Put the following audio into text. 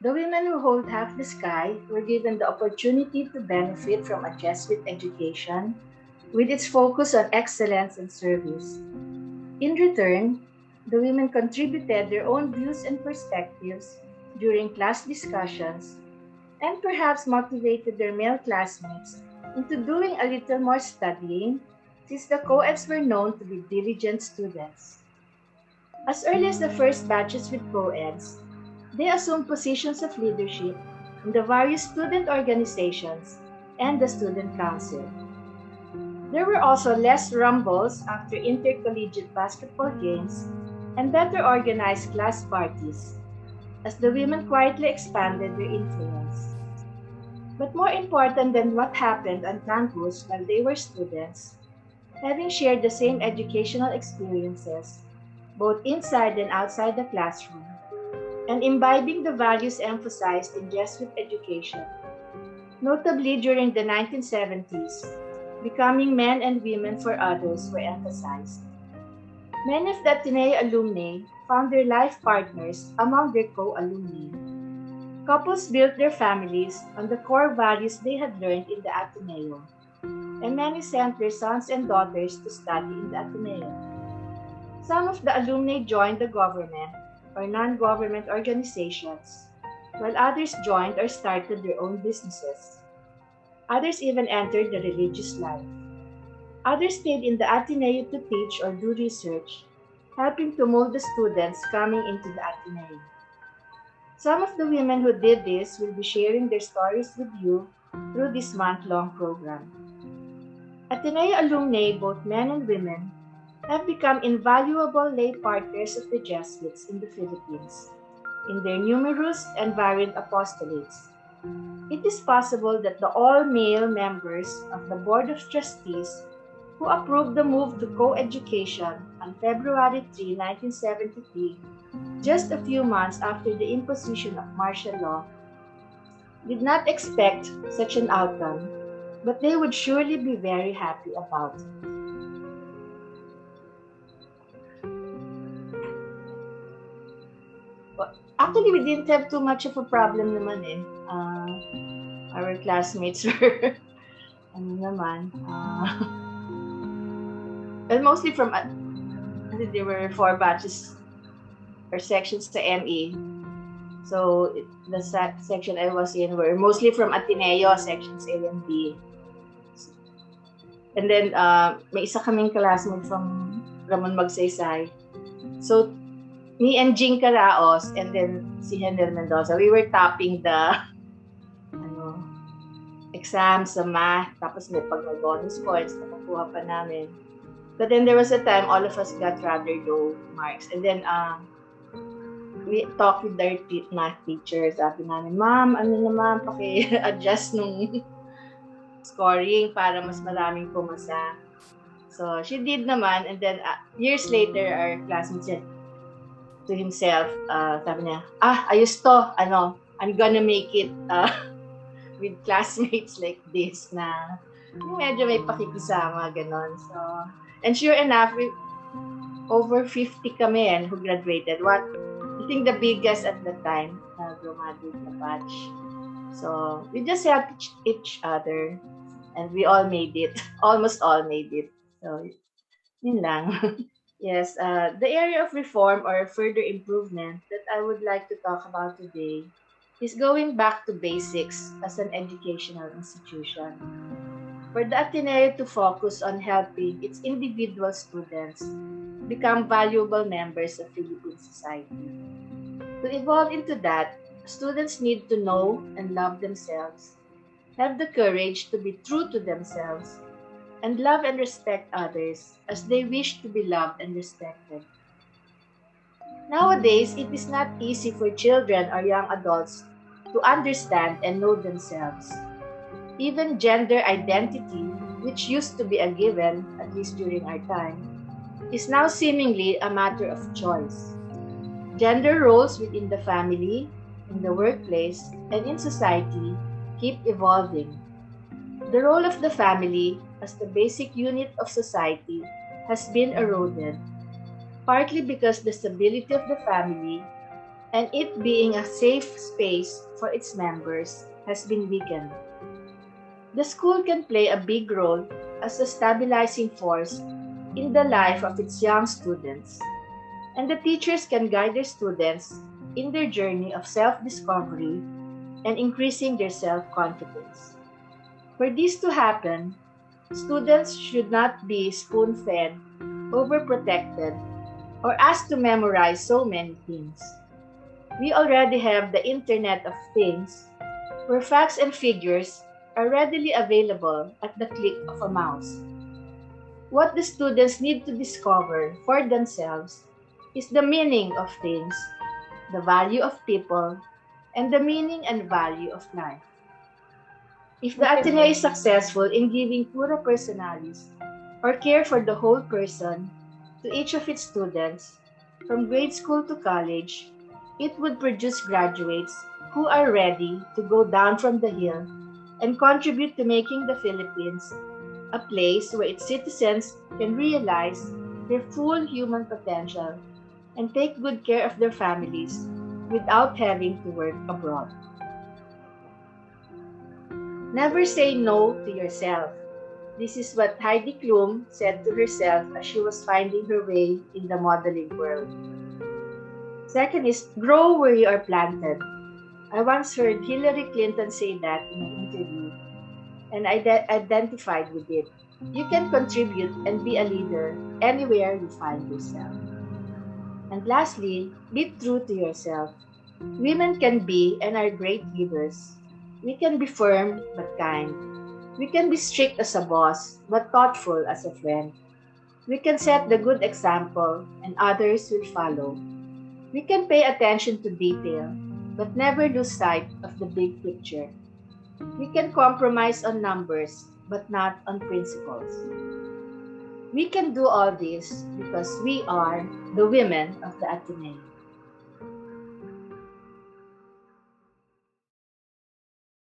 The women who hold half the sky were given the opportunity to benefit from a Jesuit education with its focus on excellence and service. In return, the women contributed their own views and perspectives during class discussions and perhaps motivated their male classmates into doing a little more studying since the co-eds were known to be diligent students. As early as the first batches with co-eds, they assumed positions of leadership in the various student organizations and the student council. There were also less rumbles after intercollegiate basketball games and better organized class parties, as the women quietly expanded their influence. But more important than what happened on campus while they were students, having shared the same educational experiences, both inside and outside the classroom, and imbibing the values emphasized in Jesuit education, notably during the 1970s, becoming men and women for others were emphasized. Many of the Ateneo alumni found their life partners among their co-alumni. Couples built their families on the core values they had learned in the Ateneo, and many sent their sons and daughters to study in the Ateneo. Some of the alumni joined the government or non-government organizations, while others joined or started their own businesses. Others even entered the religious life. Others stayed in the Ateneo to teach or do research, helping to mold the students coming into the Ateneo. Some of the women who did this will be sharing their stories with you through this month-long program. Ateneo alumni, both men and women, have become invaluable lay partners of the Jesuits in the Philippines, in their numerous and varied apostolates. It is possible that the all-male members of the Board of Trustees who approved the move to co-education on February 3, 1973, just a few months after the imposition of martial law, did not expect such an outcome, but they would surely be very happy about it. Actually, we didn't have too much of a problem naman eh. Our classmates were, ano naman, well, mostly from, there were 4 batches or sections sa ME. So, the section I was in were mostly from Ateneo, sections A and B. And then, may isa kaming classmate from Ramon Magsaysay. So, me and Jing Caraos and then si Henel Mendoza, we were topping the exams sa math. Tapos may pag may bonus points, nakukuha pa namin. But then there was a time all of us got rather low marks. And then we talked with our math teacher. Sabi namin, Ma'am, paki-adjust nung scoring para mas maraming pumasa. So she did naman. And then years later, our classmate said to himself, sabi niya, ayos to, I'm gonna make it with classmates like this na medyo may pakikisama, ganon. So, and sure enough, over 50 kami who graduated. I think the biggest at the time na graduate na batch. So, we just helped each other and we all made it. Almost all made it. So, yun lang. Yes, the area of reform or further improvement that I would like to talk about today is going back to basics as an educational institution. For the Ateneo to focus on helping its individual students become valuable members of Philippine society. To evolve into that, students need to know and love themselves, have the courage to be true to themselves, and love and respect others as they wish to be loved and respected. Nowadays, it is not easy for children or young adults to understand and know themselves. Even gender identity, which used to be a given, at least during our time, is now seemingly a matter of choice. Gender roles within the family, in the workplace, and in society keep evolving. The role of the family as the basic unit of society has been eroded, partly because the stability of the family and it being a safe space for its members has been weakened. The school can play a big role as a stabilizing force in the life of its young students, and the teachers can guide their students in their journey of self-discovery and increasing their self-confidence. For this to happen, students should not be spoon-fed, overprotected, or asked to memorize so many things. We already have the Internet of Things, where facts and figures are readily available at the click of a mouse. What the students need to discover for themselves is the meaning of things, the value of people, and the meaning and value of life. If the Ateneo is successful in giving pura personalis, or care for the whole person, to each of its students, from grade school to college, it would produce graduates who are ready to go down from the hill and contribute to making the Philippines a place where its citizens can realize their full human potential and take good care of their families without having to work abroad. Never say no to yourself. This is what Heidi Klum said to herself as she was finding her way in the modeling world. Second is, grow where you are planted. I once heard Hillary Clinton say that in an interview, and I identified with it. You can contribute and be a leader anywhere you find yourself. And lastly, be true to yourself. Women can be and are great leaders. We can be firm but kind. We can be strict as a boss but thoughtful as a friend. We can set the good example and others will follow. We can pay attention to detail but never lose sight of the big picture. We can compromise on numbers but not on principles. We can do all this because we are the women of the Ateneo.